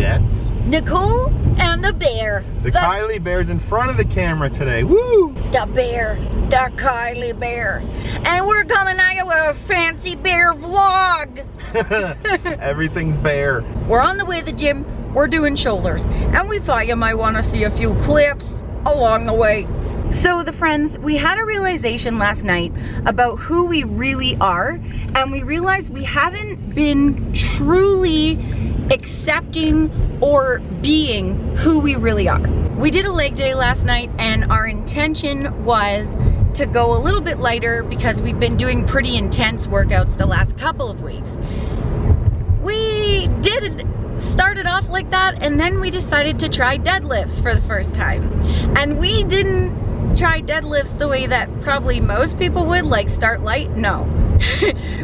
dudettes. Nicole and the bear. The Kylie bear's in front of the camera today. Woo! The bear. The Kylie bear. And we're coming at you with a fancy bear vlog. Everything's bear. We're on the way to the gym. We're doing shoulders. And we thought you might want to see a few clips along the way. So the friends, we had a realization last night about who we really are, and we realized we haven't been truly accepting or being who we really are. We did a leg day last night, and our intention was to go a little bit lighter because we've been doing pretty intense workouts the last couple of weeks. We did started off like that, and then we decided to try deadlifts for the first time. And we didn't try deadlifts the way that probably most people would, like start light. No.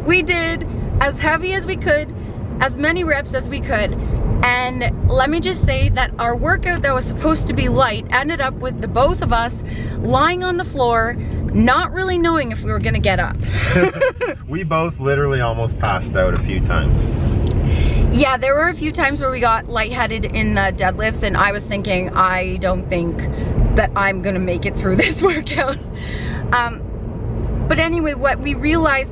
We did as heavy as we could, as many reps as we could, and let me just say that our workout that was supposed to be light ended up with the both of us lying on the floor, not really knowing if we were gonna get up. We both literally almost passed out a few times. Yeah, there were a few times where we got lightheaded in the deadlifts, and I was thinking, I don't think that I'm gonna make it through this workout. But anyway, what we realized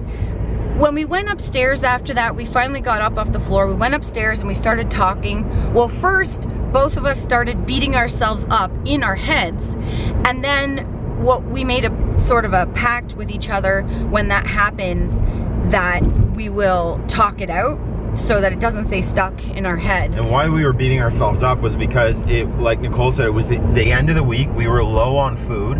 when we went upstairs after that, we finally got up off the floor, we went upstairs and we started talking. Well, first, both of us started beating ourselves up in our heads, and then what we made a sort of a pact with each other when that happens, that we will talk it out so that it doesn't stay stuck in our head. And why we were beating ourselves up was because it, like Nicole said, it was the end of the week. We were low on food.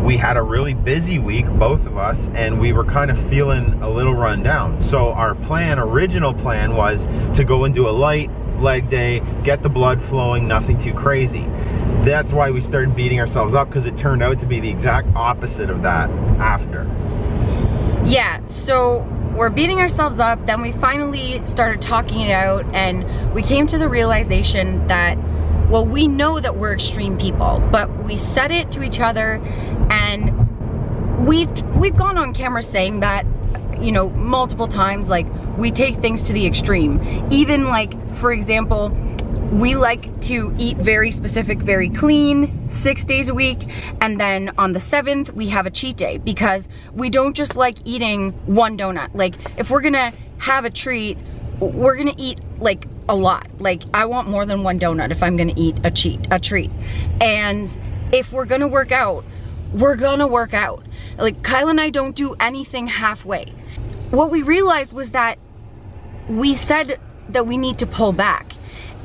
We had a really busy week, both of us, and we were kind of feeling a little run down. So our original plan was to go and do a light leg day, get the blood flowing, nothing too crazy. That's why we started beating ourselves up, because it turned out to be the exact opposite of that after. Yeah, so we're beating ourselves up, then we finally started talking it out, and we came to the realization that, well, we know that we're extreme people, but we said it to each other, and we've gone on camera saying that, you know, multiple times, like, we take things to the extreme. Even like, for example, we like to eat very specific, very clean 6 days a week, and then on the 7th we have a cheat day, because we don't just like eating one donut. Like, if we're gonna have a treat, we're gonna eat like a lot. Like, I want more than one donut if I'm gonna eat a treat. And if we're gonna work out, we're gonna work out. Like, Kyle and I don't do anything halfway. What we realized was that we said that we need to pull back.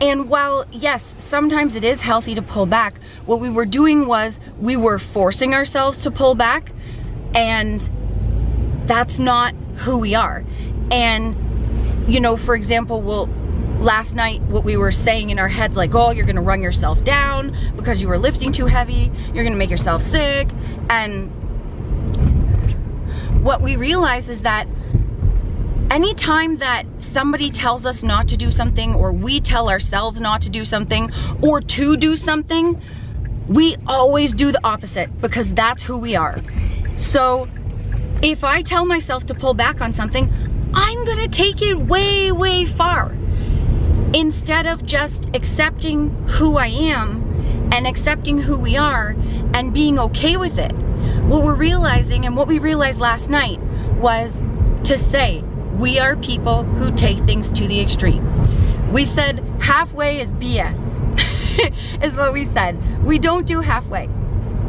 And while, yes, sometimes it is healthy to pull back, what we were doing was we were forcing ourselves to pull back, and that's not who we are. And, you know, for example, last night what we were saying in our heads, like, oh, you're gonna run yourself down because you were lifting too heavy, you're gonna make yourself sick. And what we realized is that anytime that somebody tells us not to do something, or we tell ourselves not to do something, or to do something, we always do the opposite, because that's who we are. So if I tell myself to pull back on something, I'm gonna take it way, way far, instead of just accepting who I am and accepting who we are and being okay with it. What we're realizing, and what we realized last night, was to say, we are people who take things to the extreme. We said halfway is BS, is what we said. We don't do halfway.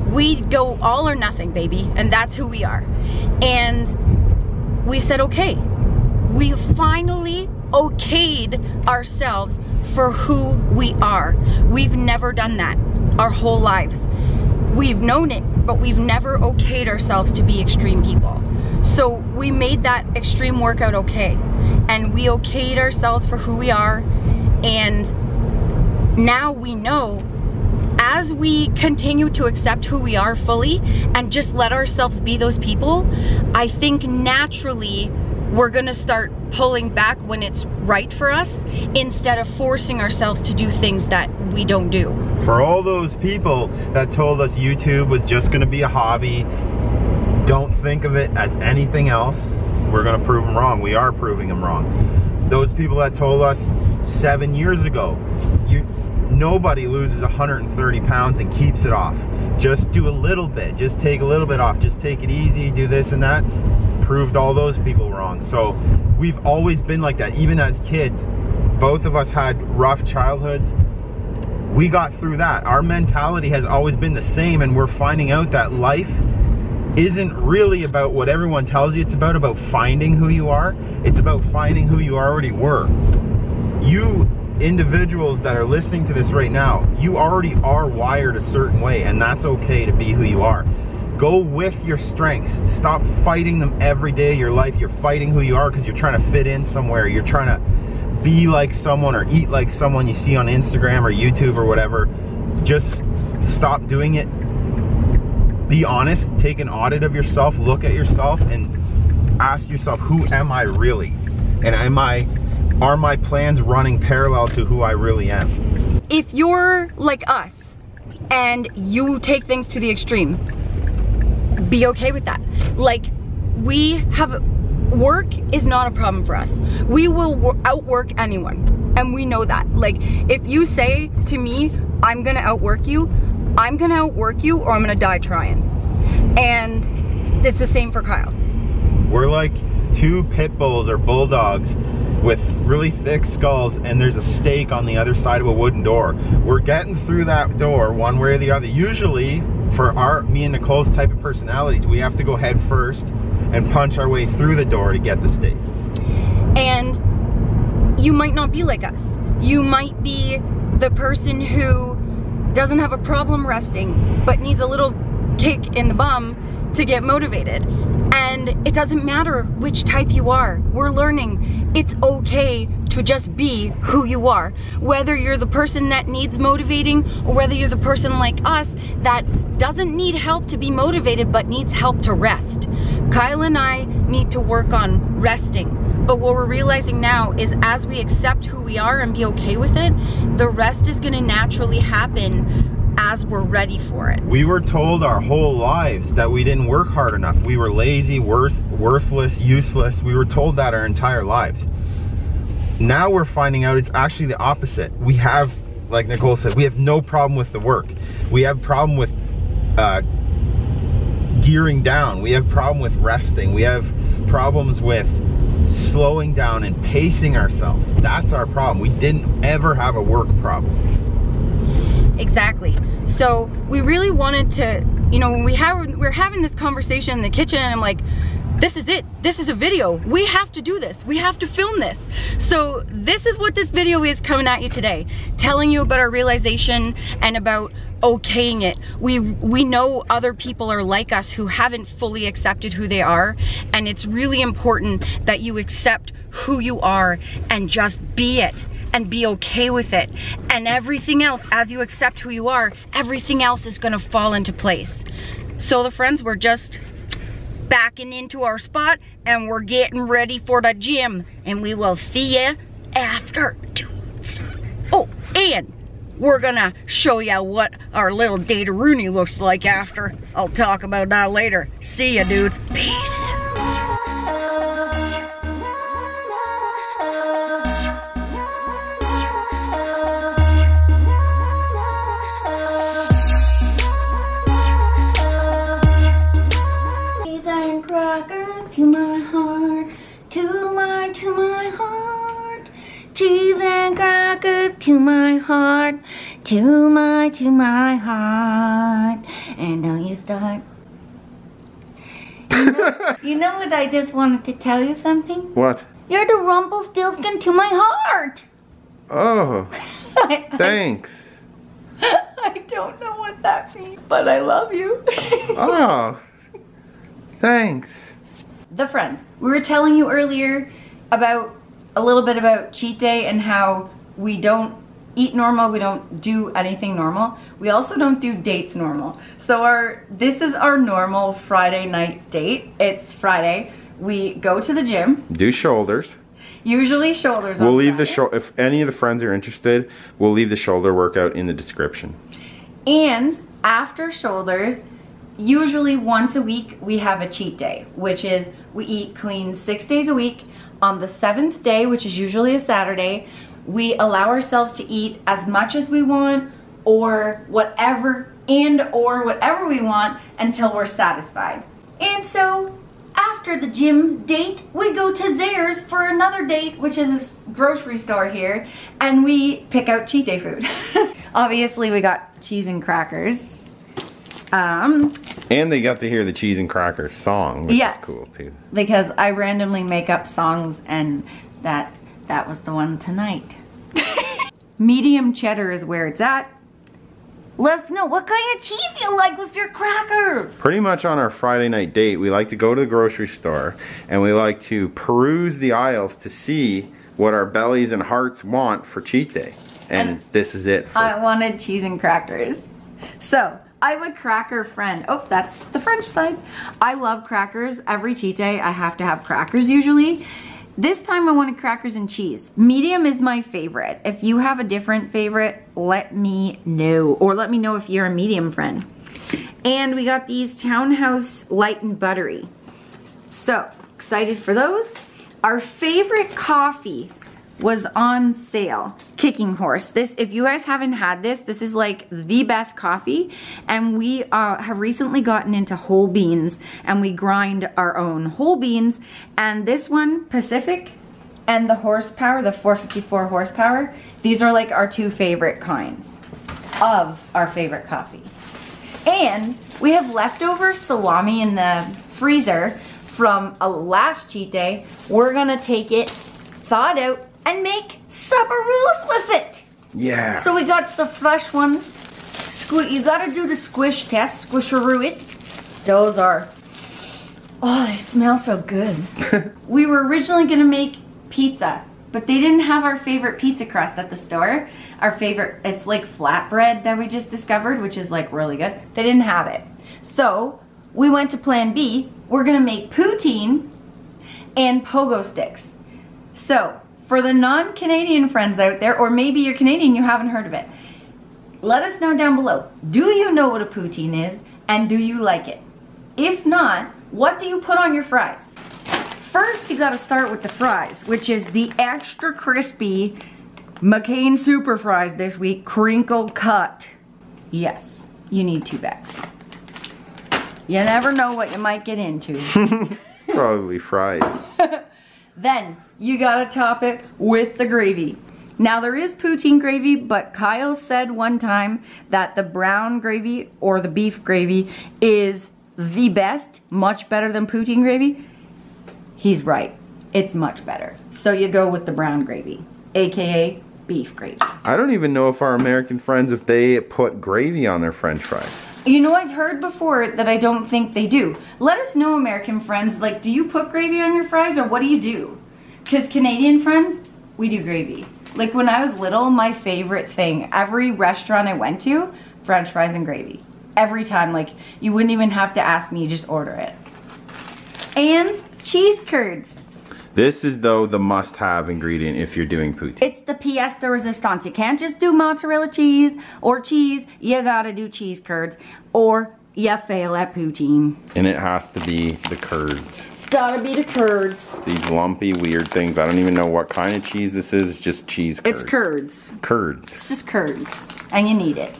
We go all or nothing, baby, and that's who we are. And we said, okay, we finally okayed ourselves for who we are. We've never done that our whole lives. We've known it, but we've never okayed ourselves to be extreme people. So we made that extreme workout okay, and we okayed ourselves for who we are. And now we know, as we continue to accept who we are fully and just let ourselves be those people, I think naturally we're gonna start pulling back when it's right for us, instead of forcing ourselves to do things that we don't do. For all those people that told us YouTube was just gonna be a hobby, don't think of it as anything else, we're gonna prove them wrong. We are proving them wrong. Those people that told us 7 years ago. Nobody loses 130 pounds and keeps it off. Just do a little bit, just take a little bit off, just take it easy, do this and that. Proved all those people wrong. So we've always been like that. Even as kids, both of us had rough childhoods. We got through that. Our mentality has always been the same, and we're finding out that life isn't really about what everyone tells you. It's about finding who you are. It's about finding who you already were. You individuals that are listening to this right now, you already are wired a certain way, and that's okay to be who you are. Go with your strengths. Stop fighting them every day of your life. You're fighting who you are because you're trying to fit in somewhere. You're trying to be like someone or eat like someone you see on Instagram or YouTube or whatever. Just stop doing it. Be honest. Take an audit of yourself. Look at yourself and ask yourself, who am I really? And are my plans running parallel to who I really am? If you're like us and you take things to the extreme, be okay with that. Like, work is not a problem for us. We will outwork anyone, and we know that. Like, if you say to me, I'm gonna outwork you, I'm gonna outwork you, or I'm gonna die trying. And it's the same for Kyle. We're like two pit bulls or bulldogs with really thick skulls, and there's a stake on the other side of a wooden door. We're getting through that door one way or the other. Usually, for me and Nicole's type of personalities, we have to go head first and punch our way through the door to get the stake. And you might not be like us. You might be the person who doesn't have a problem resting, but needs a little kick in the bum to get motivated. And it doesn't matter which type you are. We're learning it's okay to just be who you are. Whether you're the person that needs motivating, or whether you're the person like us that doesn't need help to be motivated but needs help to rest. Kyle and I need to work on resting. But what we're realizing now is as we accept who we are and be okay with it, the rest is gonna naturally happen as we're ready for it. We were told our whole lives that we didn't work hard enough. We were lazy, worthless, useless. We were told that our entire lives. Now we're finding out it's actually the opposite. We have, like Nicole said, we have no problem with the work. We have problem with gearing down. We have problem with resting. We have problems with slowing down and pacing ourselves. That's our problem. We didn't ever have a work problem. Exactly. So we really wanted to, you know, when we're having this conversation in the kitchen, and I'm like, this is it. This is a video. We have to do this. We have to film this. So this is what this video is coming at you today, telling you about our realization and about okaying it. We know other people are like us who haven't fully accepted who they are, and it's really important that you accept who you are and just be it and be okay with it. And everything else, as you accept who you are, everything else is gonna fall into place. So the friends, we're just backing into our spot and we're getting ready for the gym, and we will see you after. Oh, and we're gonna show you what our little Data-Rooney looks like after. I'll talk about that later. See ya, dudes. Peace. To my heart, to my heart, cheese and crackers to my heart, to my heart, and don't you start. You know what, I just wanted to tell you something? What? You're the Rumpelstiltskin to my heart. Oh, thanks. I don't know what that means, but I love you. Oh, thanks. The friends, we were telling you earlier about a little bit about cheat day and how we don't eat normal, we don't do anything normal. We also don't do dates normal. So this is our normal Friday night date. It's Friday. We go to the gym. Do shoulders. Usually shoulders. We'll leave the shoulder, if any of the friends are interested, we'll leave the shoulder workout in the description. And after shoulders, usually once a week we have a cheat day, which is we eat clean 6 days a week. On the 7th day, which is usually a Saturday, we allow ourselves to eat as much as we want or whatever we want until we're satisfied. And so after the gym date, we go to Zayre's for another date, which is a grocery store here, and we pick out cheat day food. Obviously we got cheese and crackers. And they got to hear the cheese and crackers song, which is cool too. Because I randomly make up songs, and that was the one tonight. Medium cheddar is where it's at. Let us know what kind of cheese you like with your crackers. Pretty much on our Friday night date, we like to go to the grocery store and we like to peruse the aisles to see what our bellies and hearts want for cheat day. And this is it. I wanted cheese and crackers. So I have a cracker friend. Oh, that's the French side. I love crackers. Every cheat day I have to have crackers usually. This time I wanted crackers and cheese. Medium is my favorite. If you have a different favorite, let me know. Or let me know if you're a medium friend. And we got these Townhouse Light and Buttery. So, excited for those. Our favorite coffee was on sale. Kicking Horse. This, if you guys haven't had this, this is like the best coffee. And we have recently gotten into whole beans, and we grind our own whole beans. And this one, Pacific, and the horsepower, the 454 horsepower, these are like our two favorite kinds of our favorite coffee. And we have leftover salami in the freezer from a last cheat day. We're gonna take it, thaw it out, and make supperoos with it. Yeah. So we got some fresh ones. You gotta do the squish test, squisharoo it. Those are, oh, they smell so good. We were originally gonna make pizza, but they didn't have our favorite pizza crust at the store. Our favorite, it's like flatbread that we just discovered, which is like really good. They didn't have it. So we went to plan B. We're gonna make poutine and pogo sticks. So for the non-Canadian friends out there, or maybe you're Canadian, you haven't heard of it, let us know down below. Do you know what a poutine is, and do you like it? If not, what do you put on your fries? First, you gotta start with the fries, which is the extra crispy McCain Super Fries this week, crinkle cut. Yes, you need 2 bags. You never know what you might get into. Probably fries. Then you gotta top it with the gravy. Now there is poutine gravy, but Kyle said one time that the brown gravy or the beef gravy is the best, much better than poutine gravy. He's right, it's much better. So you go with the brown gravy, AKA beef gravy. I don't even know if our American friends, if they put gravy on their French fries. You know, I've heard before that I don't think they do. Let us know, American friends, like, do you put gravy on your fries, or what do you do? Because Canadian friends, we do gravy. Like when I was little, my favorite thing, every restaurant I went to, French fries and gravy. Every time, like, you wouldn't even have to ask me, you just order it. And cheese curds. This is, though, the must-have ingredient if you're doing poutine. It's the pièce de résistance. You can't just do mozzarella cheese or cheese. You gotta do cheese curds, or you fail at poutine. And it has to be the curds. It's gotta be the curds. These lumpy, weird things. I don't even know what kind of cheese this is. It's just cheese curds. It's curds. Curds. It's just curds. And you need it.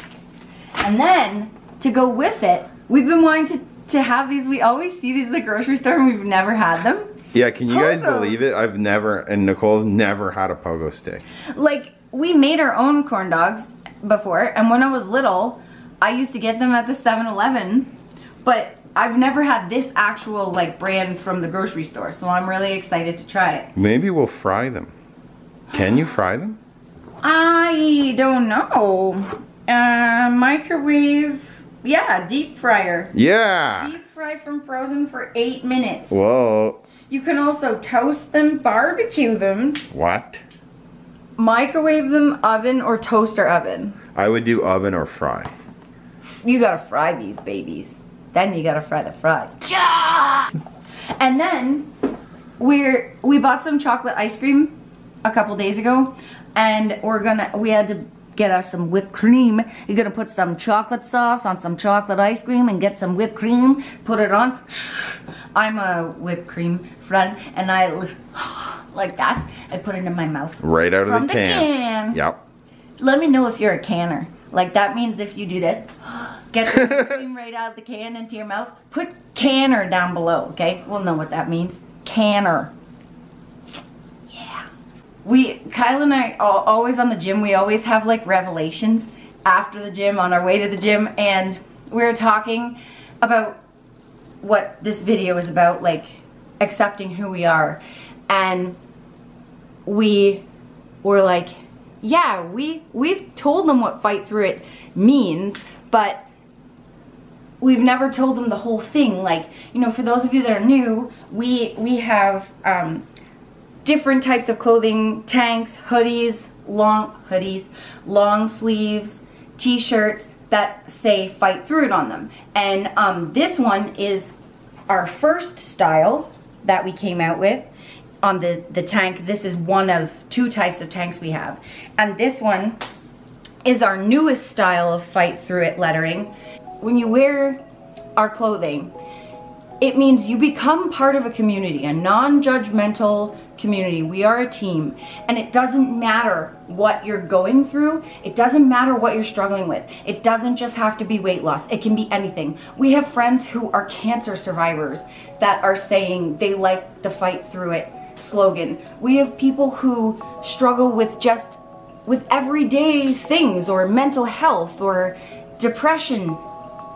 And then, to go with it, we've been wanting to have these. We always see these at the grocery store, and we've never had them. Yeah, can you guys believe it? I've never, and Nicole's never had a pogo stick. Like, we made our own corn dogs before, and when I was little, I used to get them at the 7-Eleven, but I've never had this actual, like, brand from the grocery store, so I'm really excited to try it. Maybe we'll fry them. Can you fry them? I don't know. Microwave, yeah, deep fryer. Yeah! Deep fry from frozen for 8 minutes. Whoa. You can also toast them, barbecue them. What? Microwave them, oven, or toaster oven. I would do oven or fry. You gotta fry these babies. Then you gotta fry the fries. Yeah! And then we bought some chocolate ice cream a couple days ago, and we had to get us some whipped cream. You're gonna put some chocolate sauce on some chocolate ice cream and get some whipped cream, put it on. I'm a whipped cream friend, and like that. I put it in my mouth. Right out of From the can. can. Yep. Let me know if you're a canner. Like that means if you do this, get the cream right out of the can into your mouth. Put canner down below, okay? We'll know what that means. Canner. Yeah. Kyle and I, always on the gym, we always have like revelations after the gym, on our way to the gym, and we were talking about what this video is about, like accepting who we are. And we were like, yeah, we've told them what fight through it means, but we've never told them the whole thing. Like, you know, for those of you that are new, we have different types of clothing: tanks, hoodies, long sleeves, t-shirts that say fight through it on them. And this one is our first style that we came out with. On the tank, this is one of 2 types of tanks we have. And this one is our newest style of fight through it lettering. When you wear our clothing, it means you become part of a community, a non-judgmental community. We are a team, and it doesn't matter what you're going through. It doesn't matter what you're struggling with. It doesn't just have to be weight loss. It can be anything. We have friends who are cancer survivors that are saying they like the fight through it slogan. We have people who struggle with everyday things, or mental health, or depression,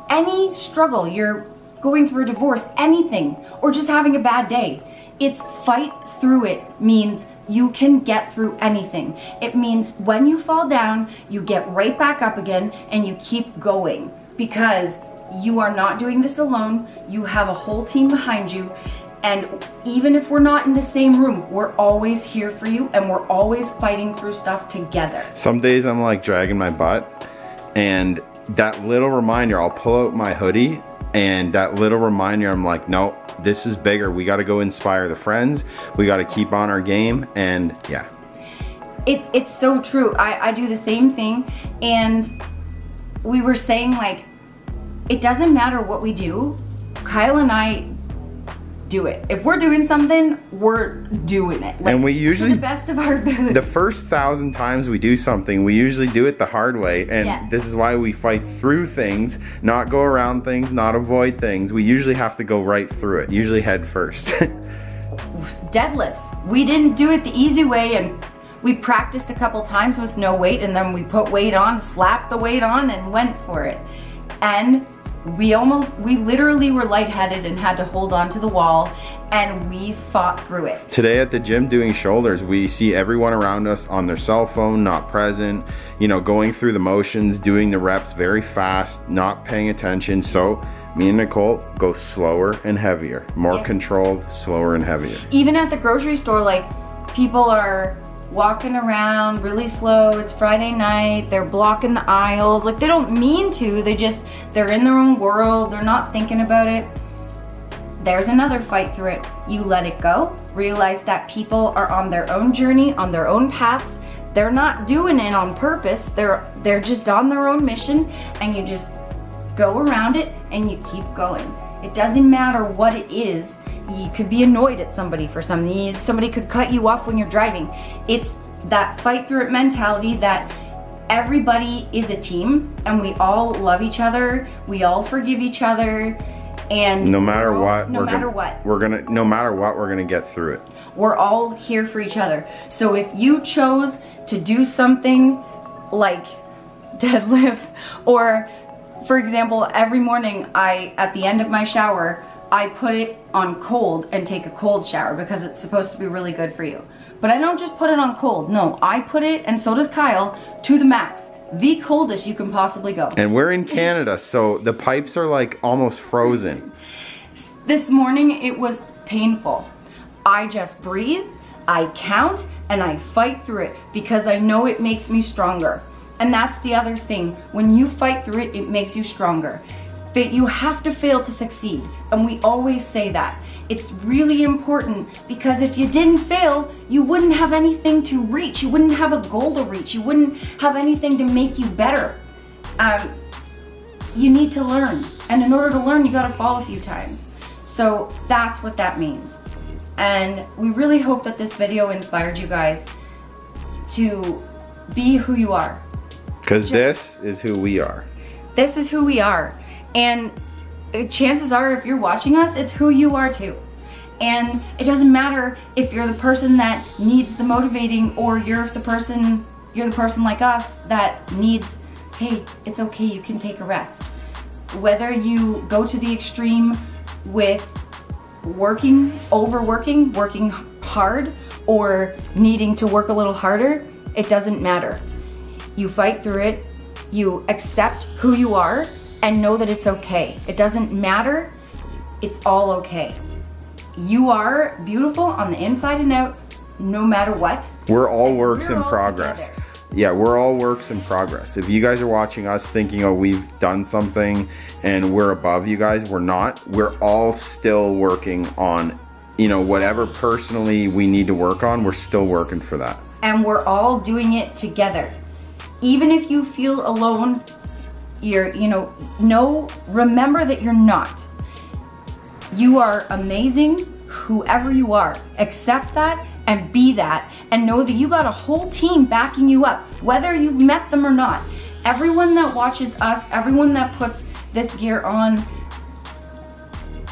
any struggle. You're going through a divorce, anything, or just having a bad day. It's fight through it means you can get through anything. It means when you fall down, you get right back up again and you keep going, because you are not doing this alone. You have a whole team behind you. And even if we're not in the same room, we're always here for you, and we're always fighting through stuff together. Some days I'm like dragging my butt, and that little reminder, I'll pull out my hoodie, and that little reminder, I'm like, no, this is bigger. We got to go inspire the friends. We got to keep on our game. And yeah. It's so true. I do the same thing. And we were saying, like, it doesn't matter what we do. Kyle and I do it. If we're doing something, we're doing it. Like, and we usually, to the best of our ability. The first 1,000 times we do something, we usually do it the hard way. And yes. This is why we fight through things, not go around things, not avoid things. We usually have to go right through it, usually head first. Deadlifts. We didn't do it the easy way, and we practiced a couple times with no weight, and then we put weight on, slapped the weight on, and went for it. And we literally were lightheaded and had to hold on to the wall, and we fought through it. Today at the gym doing shoulders, we see everyone around us on their cell phone, not present, you know, going through the motions, doing the reps very fast, not paying attention. So me and Nicole go slower and heavier, more controlled, slower and heavier. Even at the grocery store, like, people are walking around really slow. It's Friday night, they're blocking the aisles. Like, they don't mean to, they're in their own world, they're not thinking about it. There's another fight through it. You let it go, realize that people are on their own journey, on their own paths. They're not doing it on purpose, they're just on their own mission, and you just go around it and you keep going. It doesn't matter what it is. You could be annoyed at somebody for something. Somebody could cut you off when you're driving. It's that fight through it mentality that everybody is a team, and we all love each other. We all forgive each other, and no matter what, we're gonna get through it. We're all here for each other. So if you chose to do something like deadlifts, or for example, every morning at the end of my shower, I put it on cold and take a cold shower because it's supposed to be really good for you. But I don't just put it on cold. No, I put it, and so does Kyle, to the max. The coldest you can possibly go. And we're in Canada, so the pipes are like almost frozen. This morning it was painful. I just breathe, I count, and I fight through it because I know it makes me stronger. And that's the other thing. When you fight through it, it makes you stronger. But you have to fail to succeed, and we always say that. It's really important, because if you didn't fail, you wouldn't have anything to reach. You wouldn't have a goal to reach. You wouldn't have anything to make you better. You need to learn, and in order to learn, you gotta fall a few times. So that's what that means. And we really hope that this video inspired you guys to be who you are. Because this is who we are. This is who we are. And chances are, if you're watching us, it's who you are too. And it doesn't matter if you're the person that needs the motivating, or you're the person like us that needs, hey, it's okay, you can take a rest. Whether you go to the extreme with overworking, working hard, or needing to work a little harder, it doesn't matter. You fight through it, you accept who you are, and know that it's okay. It doesn't matter, it's all okay. You are beautiful on the inside and out, no matter what. We're all works in progress. Together. Yeah, we're all works in progress. If you guys are watching us thinking, oh, we've done something and we're above you guys, we're not. We're all still working on, you know, whatever personally we need to work on, we're still working for that. And we're all doing it together. Even if you feel alone, remember that you're not. You are amazing, whoever you are. Accept that and be that, and know that you got a whole team backing you up, whether you've met them or not. Everyone that watches us, everyone that puts this gear on,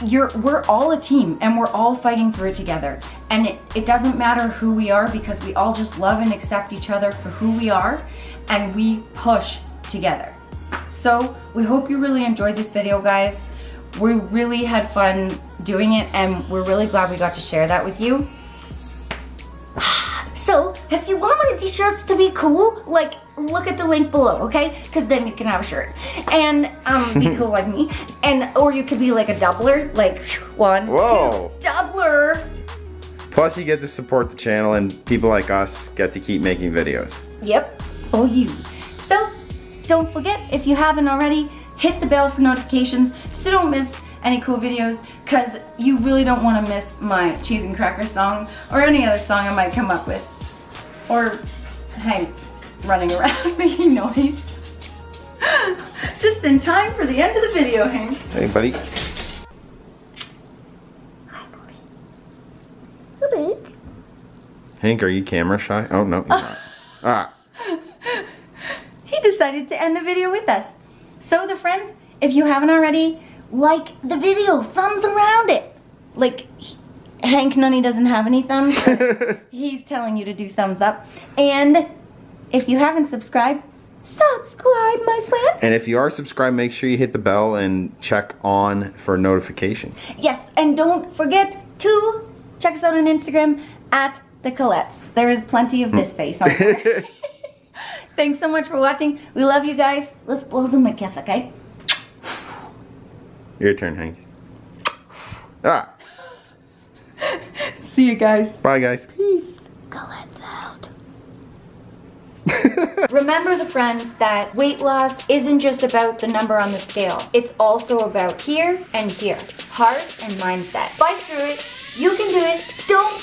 we're all a team, and we're all fighting through it together. And it doesn't matter who we are, because we all just love and accept each other for who we are, and we push together. So we hope you really enjoyed this video, guys. We really had fun doing it, and we're really glad we got to share that with you. So, if you want one of these shirts to be cool, like, look at the link below, okay? Because then you can have a shirt. And be cool like me. Or you could be like a doubler, like 1, Whoa. 2, doubler. Plus you get to support the channel, and people like us get to keep making videos. Yep, for you. So, don't forget, if you haven't already, hit the bell for notifications so don't miss any cool videos, because you really don't want to miss my cheese and cracker song or any other song I might come up with. Or Hank running around making noise. Just in time for the end of the video, Hank. Hey, buddy. Hi, buddy. Hi, buddy. Hank, are you camera shy? Oh, no, you're not. Ah. He decided to end the video with us. So the friends, if you haven't already, like the video, thumbs around it. Like, Hank Nunny doesn't have any thumbs, but he's telling you to do thumbs up. And if you haven't subscribed, subscribe, my friend. And if you are subscribed, make sure you hit the bell and check on for notification. Yes, and don't forget to check us out on Instagram at the Colettes. There is plenty of this face on there. Thanks so much for watching. We love you guys. Let's blow them a kiss, okay? Your turn, Hank. Ah. See you guys. Bye, guys. Peace. Colette's out. Remember, the friends, that weight loss isn't just about the number on the scale. It's also about here and here. Heart and mindset. Fight through it. You can do it. Don't